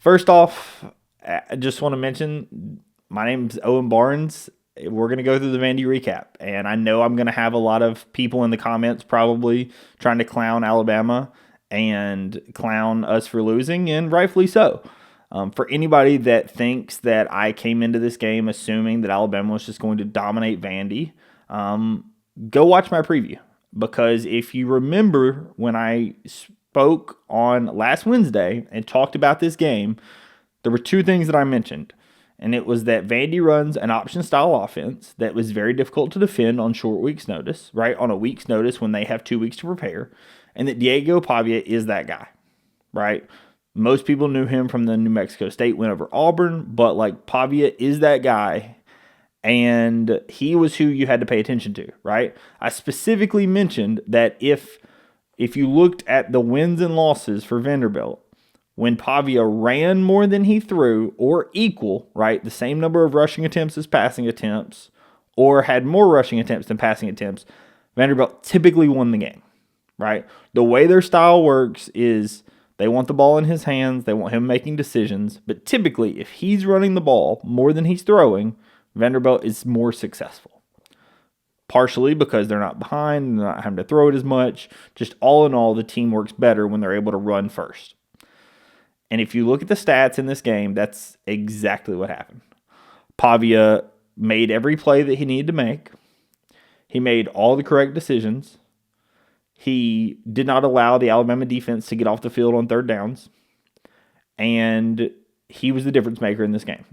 First off, I just want to mention my name's Owen Barnes. We're going to go through the Vandy recap. And I know I'm going to have a lot of people in the comments probably trying to clown Alabama and clown us for losing, and rightfully so. For anybody that thinks that I came into this game assuming that Alabama was just going to dominate Vandy, go watch my preview. Because if you remember when I spoke on last Wednesday and talked about this game, there were two things that I mentioned. And it was that Vandy runs an option style offense that was very difficult to defend on short week's notice, right? On a week's notice when they have 2 weeks to prepare. And that Diego Pavia is that guy, right? Most people knew him from the New Mexico State win over Auburn, but like Pavia is that guy. And he was who you had to pay attention to, right? I specifically mentioned that if you looked at the wins and losses for Vanderbilt, when Pavia ran more than he threw or equal, right, the same number of rushing attempts as passing attempts, or had more rushing attempts than passing attempts, Vanderbilt typically won the game, right? The way their style works is they want the ball in his hands, they want him making decisions, but typically if he's running the ball more than he's throwing, Vanderbilt is more successful. Partially because they're not behind, they're not having to throw it as much. Just all in all, the team works better when they're able to run first. And if you look at the stats in this game, that's exactly what happened. Pavia made every play that he needed to make. He made all the correct decisions. He did not allow the Alabama defense to get off the field on third downs. And he was the difference maker in this game.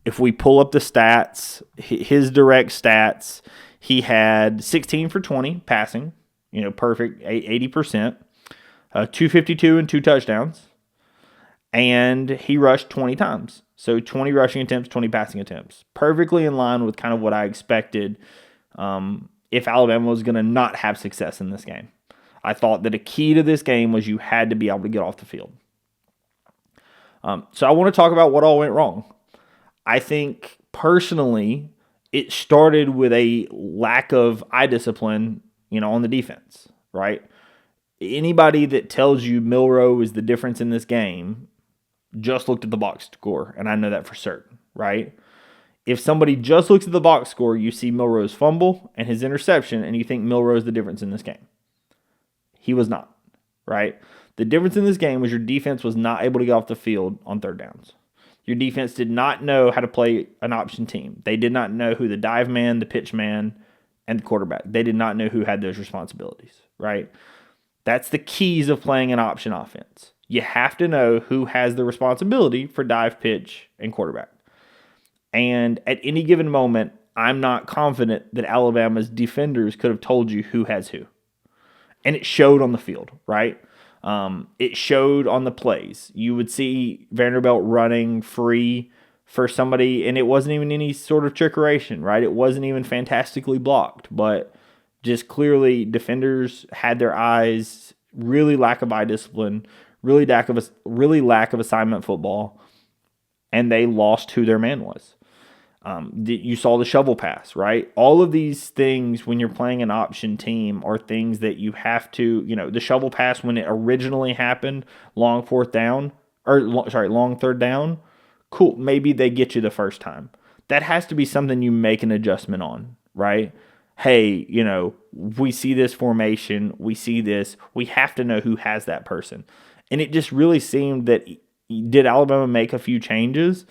If we pull up the stats, his direct stats, he had 16 for 20 passing, perfect, 80%, 252 and 2 touchdowns. And he rushed 20 times. So 20 rushing attempts, 20 passing attempts. Perfectly in line with kind of what I expected if Alabama was going to not have success in this game. I thought that a key to this game was you had to be able to get off the field. So I want to talk about what all went wrong. I think personally it started with a lack of eye discipline, on the defense, right? Anybody that tells you Milroe is the difference in this game just looked at the box score, and I know that for certain, right? If somebody just looks at the box score, you see Milroe's fumble and his interception, and you think Milroe is the difference in this game. He was not, right? The difference in this game was your defense was not able to get off the field on third downs. Your defense did not know how to play an option team. They did not know who the dive man, the pitch man, and the quarterback. They did not know who had those responsibilities, right? That's the keys of playing an option offense. You have to know who has the responsibility for dive, pitch, and quarterback. And at any given moment, I'm not confident that Alabama's defenders could have told you who has who. And it showed on the field, right? It showed on the plays. You would see Vanderbilt running free for somebody, and it wasn't even any sort of trickeration, right? It wasn't even fantastically blocked, but just clearly defenders had their eyes, really lack of eye discipline, really lack of assignment football, and they lost who their man was. You saw the shovel pass, right? All of these things when you're playing an option team are things that you have to, the shovel pass when it originally happened, long third down, cool, maybe they get you the first time. That has to be something you make an adjustment on, right? Hey, we see this formation, we see this, we have to know who has that person. And it just really seemed that, did Alabama make a few changes?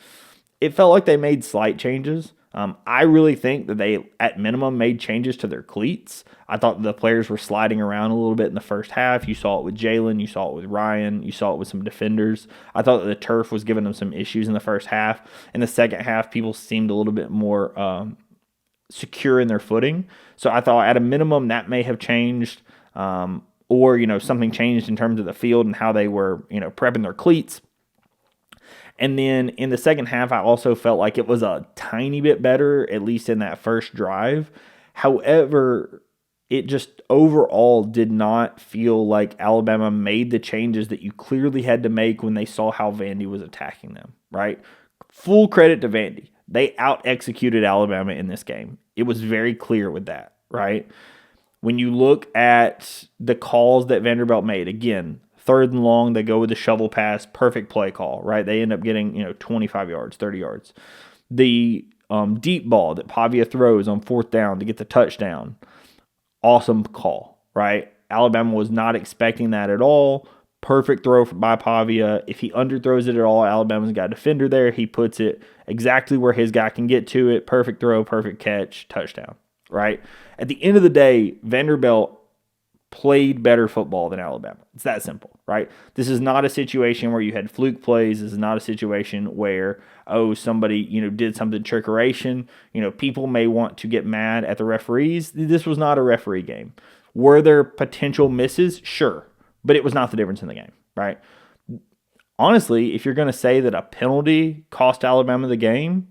It felt like they made slight changes. I really think that they, at minimum, made changes to their cleats. I thought the players were sliding around a little bit in the first half. You saw it with Jalen. You saw it with Ryan. You saw it with some defenders. I thought that the turf was giving them some issues in the first half. In the second half, people seemed a little bit more secure in their footing. So I thought at a minimum that may have changed, or something changed in terms of the field and how they were prepping their cleats. And then in the second half, I also felt like it was a tiny bit better, at least in that first drive. However, it just overall did not feel like Alabama made the changes that you clearly had to make when they saw how Vandy was attacking them, right? Full credit to Vandy. They out-executed Alabama in this game. It was very clear with that, right? When you look at the calls that Vanderbilt made, again, third and long, they go with the shovel pass, perfect play call, right? They end up getting, 25 yards, 30 yards. The deep ball that Pavia throws on fourth down to get the touchdown, awesome call, right? Alabama was not expecting that at all. Perfect throw by Pavia. If he underthrows it at all, Alabama's got a defender there. He puts it exactly where his guy can get to it. Perfect throw, perfect catch, touchdown, right? At the end of the day, Vanderbilt played better football than Alabama. It's that simple, right? This is not a situation where you had fluke plays. This is not a situation where, somebody, did something trickeration. People may want to get mad at the referees. This was not a referee game. Were there potential misses? Sure. But it was not the difference in the game, right? Honestly, if you're going to say that a penalty cost Alabama the game,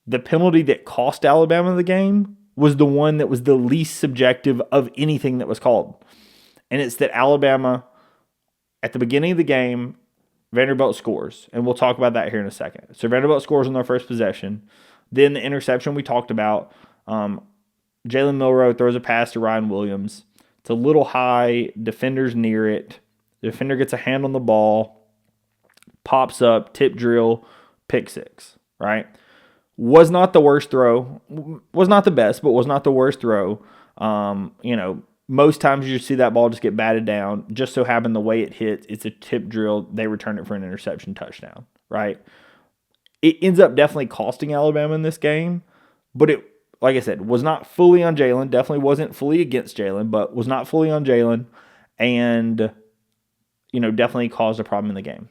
the penalty that cost Alabama the game was the one that was the least subjective of anything that was called. And it's that Alabama, at the beginning of the game, Vanderbilt scores. And we'll talk about that here in a second. So Vanderbilt scores on their first possession. Then the interception we talked about, Jalen Milroe throws a pass to Ryan Williams. It's a little high. Defender's near it. The defender gets a hand on the ball, pops up, tip drill, pick six, right? Was not the worst throw. Was not the best, but was not the worst throw. Most times you see that ball just get batted down. Just so happened the way it hits, it's a tip drill. They return it for an interception touchdown, right? It ends up definitely costing Alabama in this game, but it, like I said, was not fully on Jalen. Definitely wasn't fully against Jalen, but was not fully on Jalen, and definitely caused a problem in the game.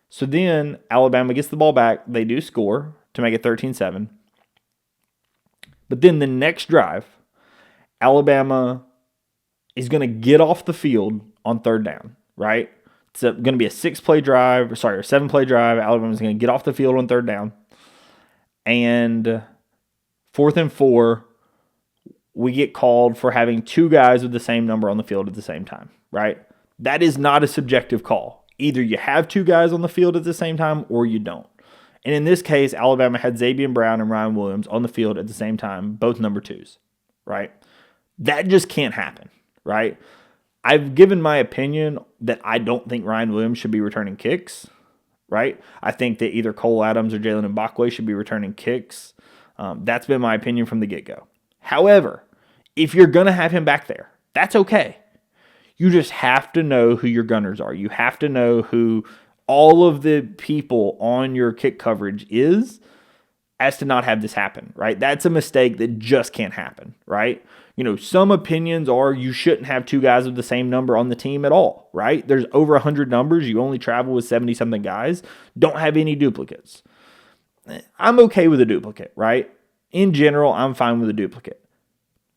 So then Alabama gets the ball back. They do score to make it 13-7. But then the next drive, Alabama is going to get off the field on third down, right? It's going to be a 7-play drive. Alabama's going to get off the field on third down. And 4th and 4, we get called for having two guys with the same number on the field at the same time, right? That is not a subjective call. Either you have two guys on the field at the same time or you don't. And in this case, Alabama had Zabian Brown and Ryan Williams on the field at the same time, both number 2s, right? That just can't happen, right? I've given my opinion that I don't think Ryan Williams should be returning kicks, right? I think that either Cole Adams or Jalen Mbakwe should be returning kicks. That's been my opinion from the get-go. However, if you're going to have him back there, that's okay. You just have to know who your gunners are. You have to know who all of the people on your kick coverage is, as to not have this happen, right? That's a mistake that just can't happen, right? Some opinions are you shouldn't have two guys with the same number on the team at all, right? There's over 100 numbers. You only travel with 70-something guys. Don't have any duplicates. I'm okay with a duplicate, right? In general, I'm fine with a duplicate.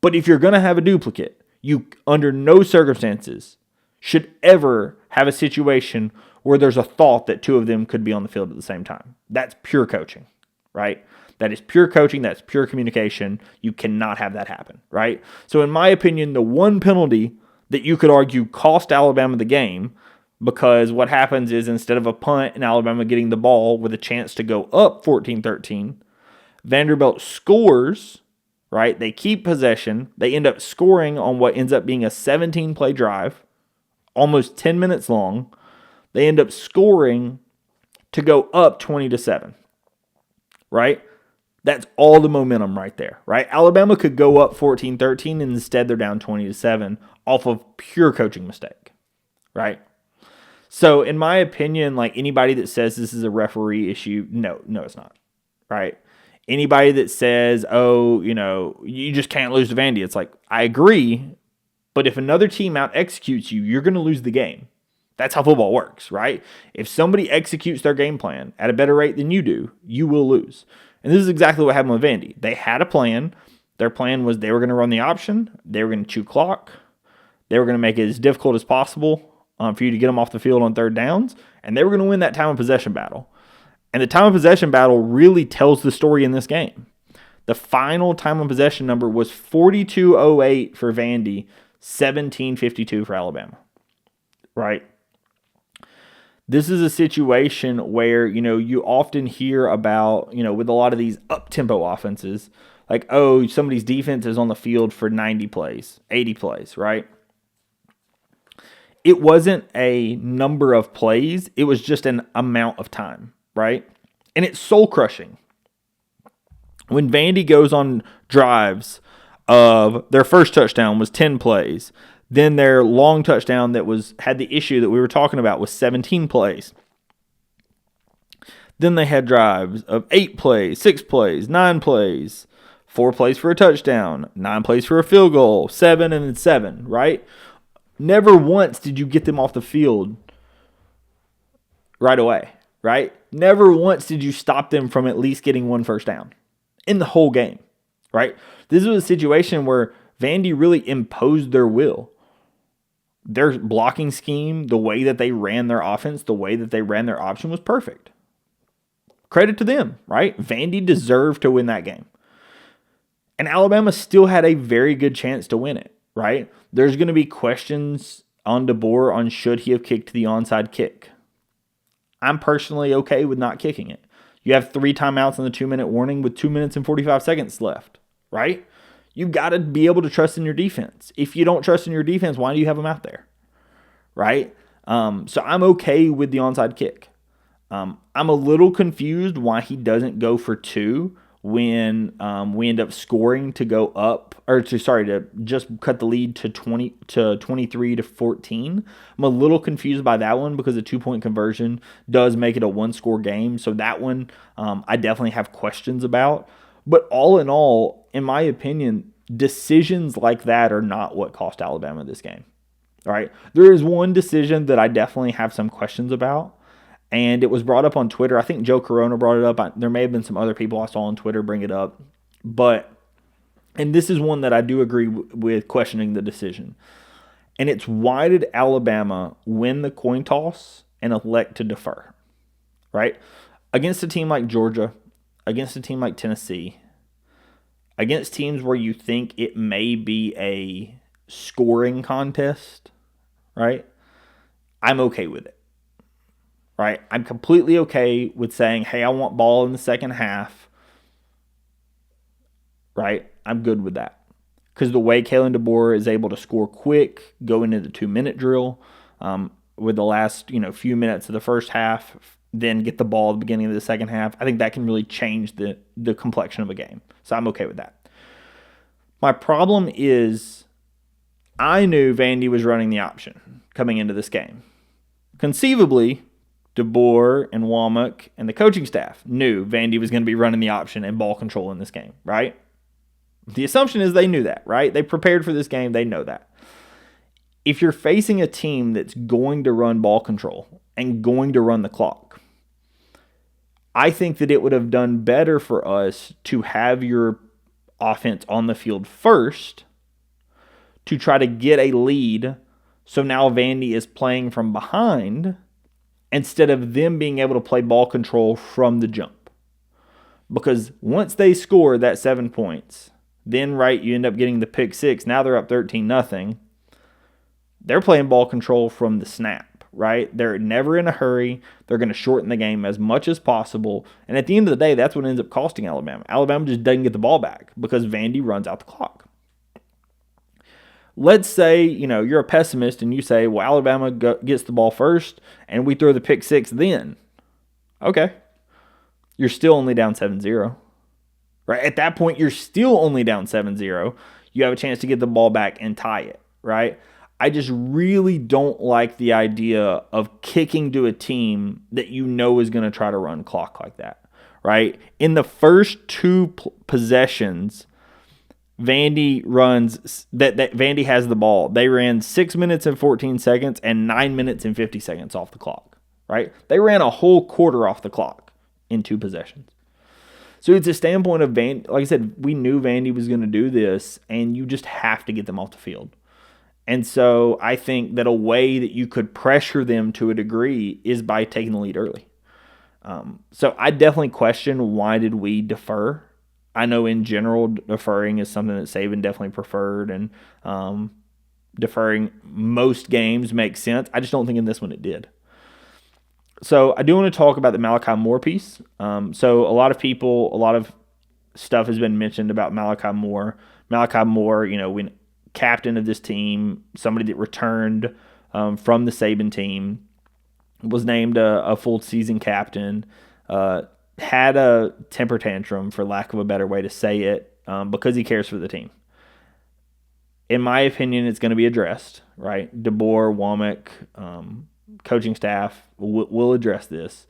But if you're going to have a duplicate, you, under no circumstances, should ever have a situation where there's a thought that two of them could be on the field at the same time. That's pure coaching, right? That is pure coaching. That's pure communication. You cannot have that happen, right? So in my opinion, the one penalty that you could argue cost Alabama the game, because what happens is instead of a punt and Alabama getting the ball with a chance to go up 14-13, Vanderbilt scores, right? They keep possession. They end up scoring on what ends up being a 17-play drive, almost 10 minutes long. They end up scoring to go up 20-7, right? That's all the momentum right there, right? Alabama could go up 14-13, and instead they're down 20-7 off of pure coaching mistake, right? So in my opinion, like anybody that says this is a referee issue, no, it's not, right? Anybody that says, you just can't lose to Vandy, it's like, I agree, but if another team out executes you, you're going to lose the game. That's how football works, right? If somebody executes their game plan at a better rate than you do, you will lose. And this is exactly what happened with Vandy. They had a plan. Their plan was they were going to run the option. They were going to chew clock. They were going to make it as difficult as possible for you to get them off the field on third downs. And they were going to win that time of possession battle. And the time of possession battle really tells the story in this game. The final time of possession number was 42:08 for Vandy, 17:52 for Alabama, right? This is a situation where, you often hear about, with a lot of these up-tempo offenses, like, somebody's defense is on the field for 90 plays, 80 plays, right? it wasn't a number of plays. It was just an amount of time, right? And it's soul crushing. When Vandy goes on drives of their first touchdown was 10 plays, then their long touchdown that had the issue that we were talking about was 17 plays. Then they had drives of 8 plays, 6 plays, 9 plays, 4 plays for a touchdown, 9 plays for a field goal, 7 and then 7, right? Never once did you get them off the field right away, right? Never once did you stop them from at least getting one first down in the whole game, right? This was a situation where Vandy really imposed their will. Their blocking scheme, the way that they ran their offense, the way that they ran their option was perfect. Credit to them, right? Vandy deserved to win that game. And Alabama still had a very good chance to win it, right? There's going to be questions on DeBoer on should he have kicked the onside kick. I'm personally okay with not kicking it. You have 3 timeouts on the 2-minute warning with 2 minutes and 45 seconds left, right? You've got to be able to trust in your defense. If you don't trust in your defense, why do you have them out there, right? So I'm okay with the onside kick. I'm a little confused why he doesn't go for 2 when we end up scoring to go up, to just cut the lead to 23 to 14. I'm a little confused by that one because the 2-point conversion does make it a 1-score game. So that one I definitely have questions about. But all in all, in my opinion, decisions like that are not what cost Alabama this game. All right, there is one decision that I definitely have some questions about. And it was brought up on Twitter. I think Joe Corona brought it up. There may have been some other people I saw on Twitter bring it up. And this is one that I do agree with questioning the decision. And it's, why did Alabama win the coin toss and elect to defer? Right? Against a team like Georgia, against a team like Tennessee, against teams where you think it may be a scoring contest, right? I'm okay with it. Right? I'm completely okay with saying, hey, I want ball in the second half. Right? I'm good with that. Because the way Kalen DeBoer is able to score quick, go into the 2-minute drill with the last few minutes of the first half, then get the ball at the beginning of the second half, I think that can really change the complexion of a game. So I'm okay with that. My problem is I knew Vandy was running the option coming into this game. Conceivably, DeBoer and Womack and the coaching staff knew Vandy was going to be running the option and ball control in this game, right? The assumption is they knew that, right? They prepared for this game. They know that. If you're facing a team that's going to run ball control and going to run the clock, I think that it would have done better for us to have your offense on the field first to try to get a lead. So now Vandy is playing from behind instead of them being able to play ball control from the jump. Because once they score that 7 points, then you end up getting the pick 6. Now they're up 13-0. They're playing ball control from the snap, right? They're never in a hurry. They're going to shorten the game as much as possible. And at the end of the day, that's what ends up costing Alabama. Alabama just doesn't get the ball back because Vandy runs out the clock. Let's say, you're a pessimist and you say, well, Alabama gets the ball first and we throw the pick 6 then. Okay. You're still only down 7-0. Right? At that point, you're still only down 7-0. You have a chance to get the ball back and tie it, right? I just really don't like the idea of kicking to a team that is going to try to run clock like that, right? In the first 2 possessions, Vandy Vandy has the ball. They ran 6 minutes and 14 seconds and 9 minutes and 50 seconds off the clock, right? They ran a whole quarter off the clock in 2 possessions. So it's a standpoint of Vandy. Like I said, we knew Vandy was going to do this, and you just have to get them off the field. And so I think that a way that you could pressure them to a degree is by taking the lead early. So I definitely question, why did we defer? I know in general deferring is something that Saban definitely preferred, and deferring most games makes sense. I just don't think in this one it did. So I do want to talk about the Malachi Moore piece. So a lot of stuff has been mentioned about Malachi Moore. Malachi Moore, when captain of this team, somebody that returned from the Saban team, was named a full season captain, had a temper tantrum, for lack of a better way to say it, because he cares for the team. In my opinion, it's going to be addressed, right? DeBoer, Womack, coaching staff will address this.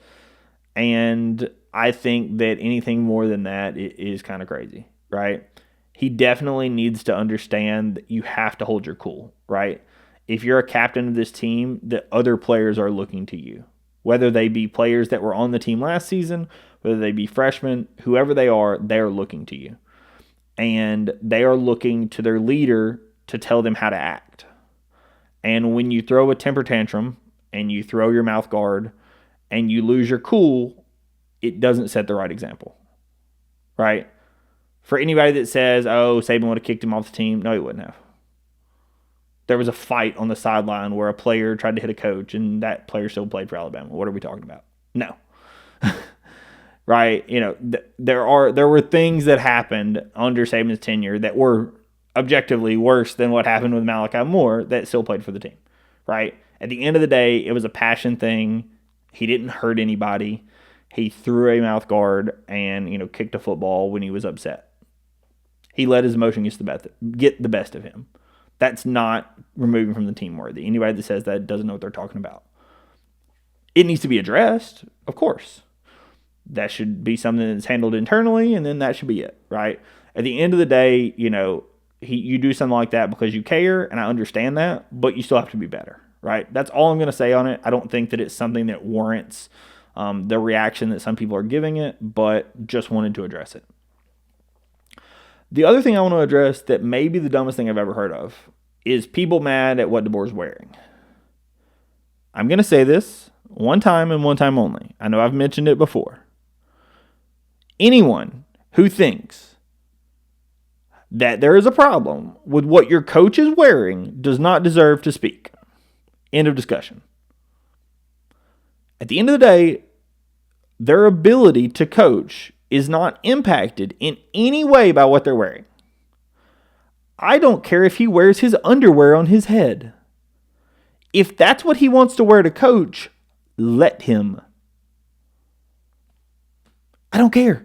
And I think that anything more than that is kind of crazy, right? He definitely needs to understand that you have to hold your cool, right? If you're a captain of this team, the other players are looking to you. Whether they be players that were on the team last season, whether they be freshmen, whoever they are looking to you. And they are looking to their leader to tell them how to act. And when you throw a temper tantrum and you throw your mouth guard and you lose your cool, it doesn't set the right example, right? For anybody that says, oh, Saban would have kicked him off the team, no, he wouldn't have. There was a fight on the sideline where a player tried to hit a coach and that player still played for Alabama. What are we talking about? No. Right? There were things that happened under Saban's tenure that were objectively worse than what happened with Malachi Moore that still played for the team, right? At the end of the day, it was a passion thing. He didn't hurt anybody. He threw a mouth guard and, kicked a football when he was upset. He let his emotion get the best of him. That's not removing from the team worthy. Anybody that says that doesn't know what they're talking about. It needs to be addressed, of course. That should be something that's handled internally, and then that should be it, right? At the end of the day, you do something like that because you care, and I understand that, but you still have to be better, right? That's all I'm going to say on it. I don't think that it's something that warrants the reaction that some people are giving it, but just wanted to address it. The other thing I want to address that may be the dumbest thing I've ever heard of is people mad at what DeBoer's wearing. I'm going to say this one time and one time only. I know I've mentioned it before. Anyone who thinks that there is a problem with what your coach is wearing does not deserve to speak. End of discussion. At the end of the day, their ability to coach is not impacted in any way by what they're wearing. I don't care if he wears his underwear on his head. If that's what he wants to wear to coach, let him. I don't care.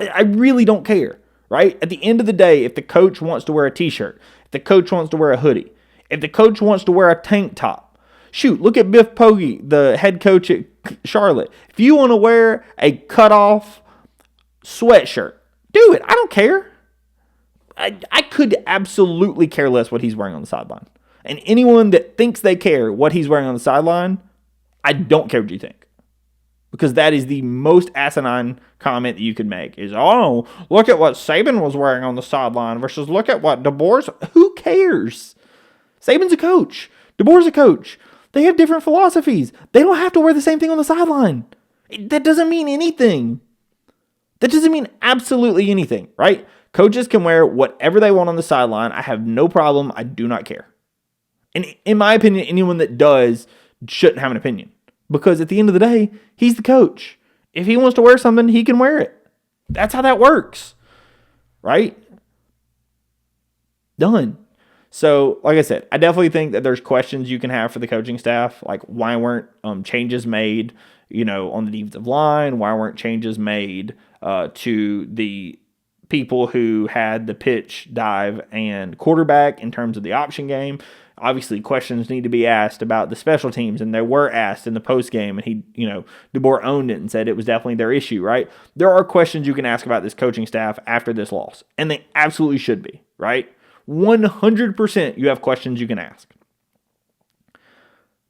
I really don't care, right? At the end of the day, if the coach wants to wear a t-shirt, if the coach wants to wear a hoodie, if the coach wants to wear a tank top, shoot, look at Biff Poggi, the head coach at Charlotte. If you want to wear a cut-off sweatshirt, do it. I don't care. I could absolutely care less what he's wearing on the sideline. And anyone that thinks they care what he's wearing on the sideline, I don't care what you think. Because that is the most asinine comment that you could make is, oh, look at what Saban was wearing on the sideline versus look at what DeBoer's. Who cares? Saban's a coach. DeBoer's a coach. They have different philosophies. They don't have to wear the same thing on the sideline. That doesn't mean anything. That doesn't mean absolutely anything, right? Coaches can wear whatever they want on the sideline. I have no problem. I do not care. And in my opinion, anyone that does shouldn't have an opinion. Because at the end of the day, he's the coach. If he wants to wear something, he can wear it. That's how that works. Right? Done. So, like I said, I definitely think that there's questions you can have for the coaching staff. Like, why weren't changes made, on the defensive line? Why weren't changes made to the people who had the pitch, dive, and quarterback in terms of the option game? Obviously, questions need to be asked about the special teams, and they were asked in the post game, and DeBoer owned it and said it was definitely their issue, right? There are questions you can ask about this coaching staff after this loss, and they absolutely should be, right? 100% you have questions you can ask.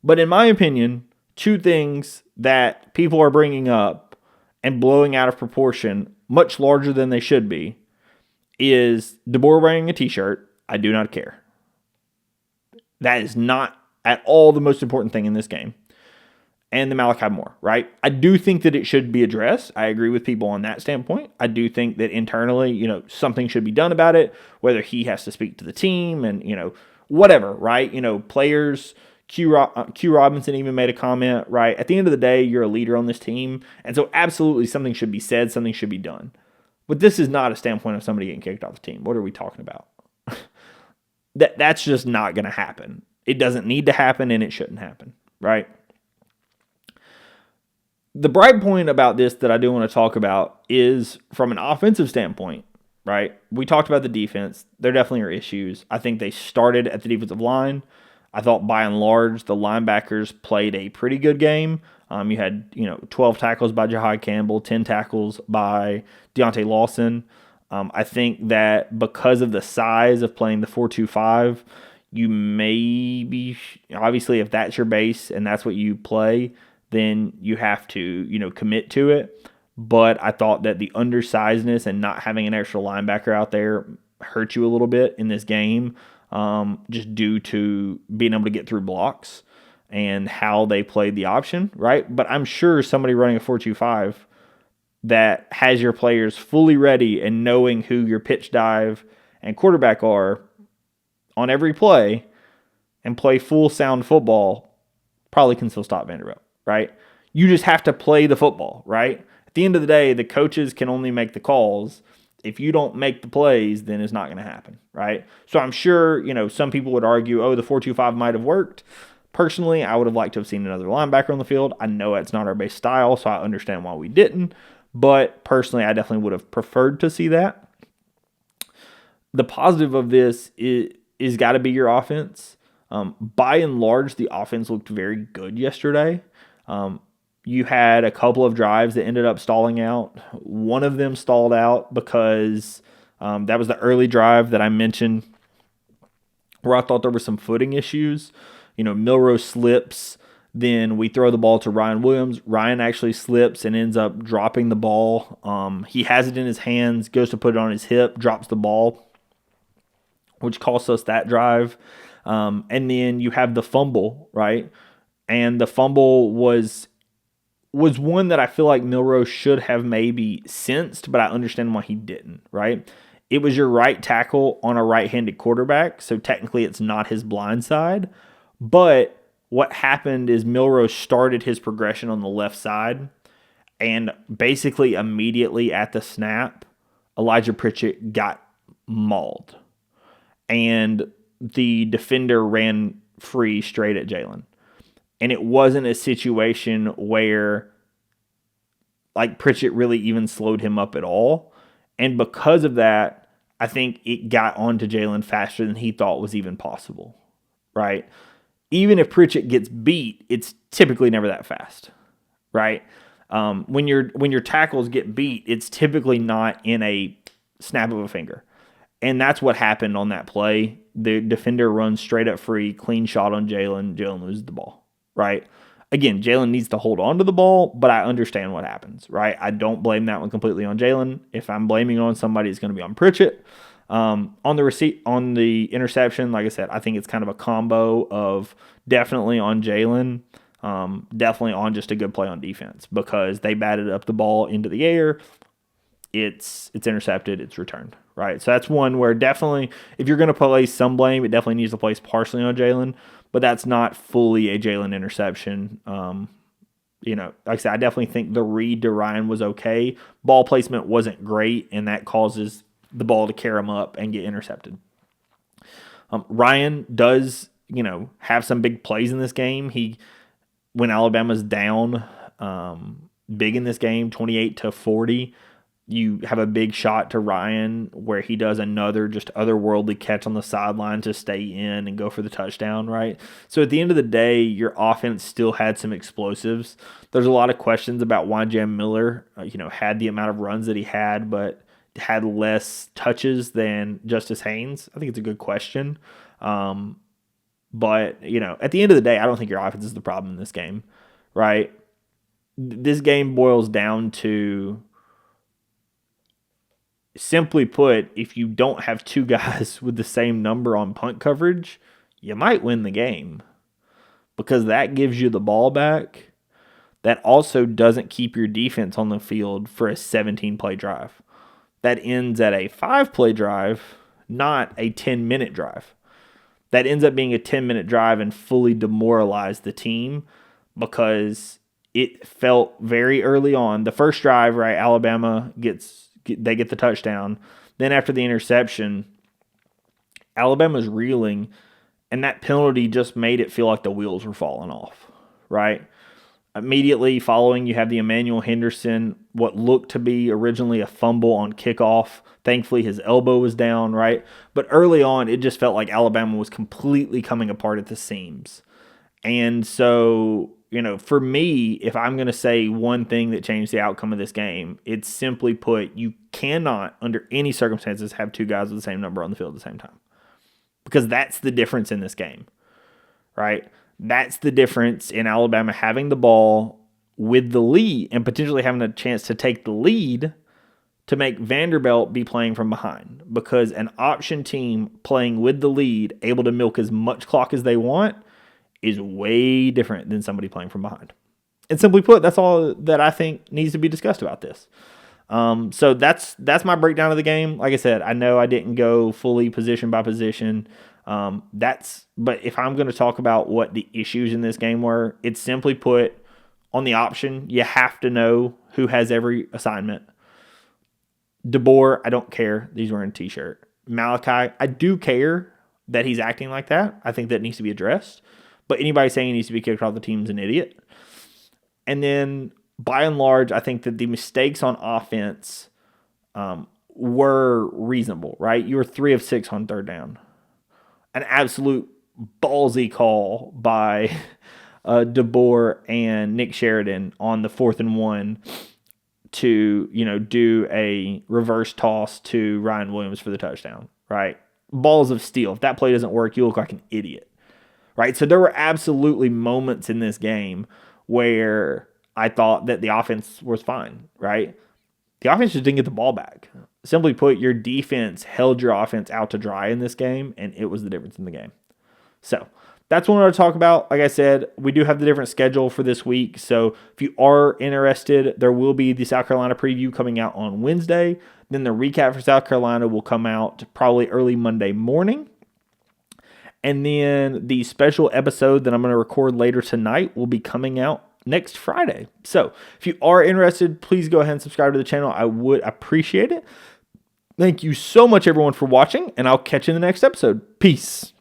But in my opinion, two things that people are bringing up and blowing out of proportion, much larger than they should be, is DeBoer wearing a t-shirt. I do not care. That is not at all the most important thing in this game. And the Malachi Moore, right? I do think that it should be addressed. I agree with people on that standpoint. I do think that internally, something should be done about it, whether he has to speak to the team and, whatever, right? Players, Q Robinson even made a comment, right? At the end of the day, you're a leader on this team. And so absolutely something should be said, something should be done. But this is not a standpoint of somebody getting kicked off the team. What are we talking about? That's just not going to happen. It doesn't need to happen, and it shouldn't happen, right? The bright point about this that I do want to talk about is from an offensive standpoint, right? We talked about the defense. There definitely are issues. I think they started at the defensive line. I thought by and large the linebackers played a pretty good game. You had 12 tackles by Jahai Campbell, 10 tackles by Deontay Lawson. I think that because of the size of playing the 4-2-5, you may be, obviously if that's your base and that's what you play, then you have to commit to it. But I thought that the undersizedness and not having an extra linebacker out there hurt you a little bit in this game, just due to being able to get through blocks and how they played the option, right? But I'm sure somebody running a 4-2-5 that has your players fully ready and knowing who your pitch dive and quarterback are on every play and play full sound football probably can still stop Vanderbilt, right? You just have to play the football, right? At the end of the day, the coaches can only make the calls. If you don't make the plays, then it's not going to happen, right? So I'm sure, some people would argue, the 4-2-5 might have worked. Personally, I would have liked to have seen another linebacker on the field. I know it's not our base style, so I understand why we didn't. But personally, I definitely would have preferred to see that. The positive of this is got to be your offense. By and large, the offense looked very good yesterday. You had a couple of drives that ended up stalling out. One of them stalled out because that was the early drive that I mentioned where I thought there were some footing issues. Milroe slips, then we throw the ball to Ryan Williams. Ryan actually slips and ends up dropping the ball. He has it in his hands, goes to put it on his hip, drops the ball, which costs us that drive. And then you have the fumble, right? And the fumble was one that I feel like Milroe should have maybe sensed, but I understand why he didn't, right? It was your right tackle on a right-handed quarterback, so technically it's not his blind side. But what happened is Milroe started his progression on the left side, and basically immediately at the snap, Elijah Pritchett got mauled. And the defender ran free straight at Jalen. And it wasn't a situation where Pritchett really even slowed him up at all. And because of that, I think it got onto Jalen faster than he thought was even possible, right? Even if Pritchett gets beat, it's typically never that fast, right? When your tackles get beat, it's typically not in a snap of a finger. And that's what happened on that play. The defender runs straight up free, clean shot on Jalen. Jalen loses the ball, right? Again, Jalen needs to hold on to the ball, but I understand what happens, right? I don't blame that one completely on Jalen. If I'm blaming it on somebody, it's going to be on Pritchett. On the interception, like I said, I think it's kind of a combo of definitely on Jalen, definitely on just a good play on defense because they batted up the ball into the air. It's intercepted, it's returned, right? So that's one where definitely, if you're going to place some blame, it definitely needs to place partially on Jalen, but that's not fully a Jalen interception. Like I said, I definitely think the read to Ryan was okay. Ball placement wasn't great, and that causes the ball to carry him up and get intercepted. Ryan does, have some big plays in this game. When Alabama's down big in this game, 28-40, you have a big shot to Ryan where he does another just otherworldly catch on the sideline to stay in and go for the touchdown, right? So at the end of the day, your offense still had some explosives. There's a lot of questions about why Jam Miller, had the amount of runs that he had, but had less touches than Justice Haynes. I think it's a good question. But, at the end of the day, I don't think your offense is the problem in this game, right? This game boils down to, simply put, if you don't have two guys with the same number on punt coverage, you might win the game because that gives you the ball back. That also doesn't keep your defense on the field for a 17-play drive. That ends at a 5-play drive, not a 10-minute drive. That ends up being a 10-minute drive and fully demoralized the team because it felt very early on. The first drive, right, Alabama get the touchdown. Then after the interception, Alabama's reeling, And that penalty just made it feel like the wheels were falling off, right? Immediately following, you have the Emmanuel Henderson, what looked to be originally a fumble on kickoff. Thankfully, his elbow was down, right? But early on, it just felt like Alabama was completely coming apart at the seams. And so, for me, if I'm going to say one thing that changed the outcome of this game, it's simply put, you cannot, under any circumstances, have two guys with the same number on the field at the same time. Because that's the difference in this game, right? That's the difference in Alabama having the ball with the lead and potentially having a chance to take the lead to make Vanderbilt be playing from behind. Because an option team playing with the lead, able to milk as much clock as they want, is way different than somebody playing from behind. And simply put, that's all that I think needs to be discussed about this. So that's my breakdown of the game. Like I said, I know I didn't go fully position by position. But if I'm going to talk about what the issues in this game were, it's simply put, on the option, you have to know who has every assignment. DeBoer, I don't care that he's wearing a t-shirt. Malachi, I do care that he's acting like that. I think that needs to be addressed. But anybody saying he needs to be kicked off the team is an idiot. And then, by and large, I think that the mistakes on offense were reasonable, right? You were 3 of 6 on third down. An absolute ballsy call by DeBoer and Nick Sheridan on the 4th and 1 to, do a reverse toss to Ryan Williams for the touchdown, right? Balls of steel. If that play doesn't work, you look like an idiot, right? So there were absolutely moments in this game where I thought that the offense was fine, right? The offense just didn't get the ball back. Simply put, your defense held your offense out to dry in this game, and it was the difference in the game. So that's what I want to talk about. Like I said, we do have the different schedule for this week. So if you are interested, there will be the South Carolina preview coming out on Wednesday. Then the recap for South Carolina will come out probably early Monday morning. And then the special episode that I'm going to record later tonight will be coming out next Friday. So if you are interested, please go ahead and subscribe to the channel. I would appreciate it. Thank you so much, everyone, for watching, and I'll catch you in the next episode. Peace.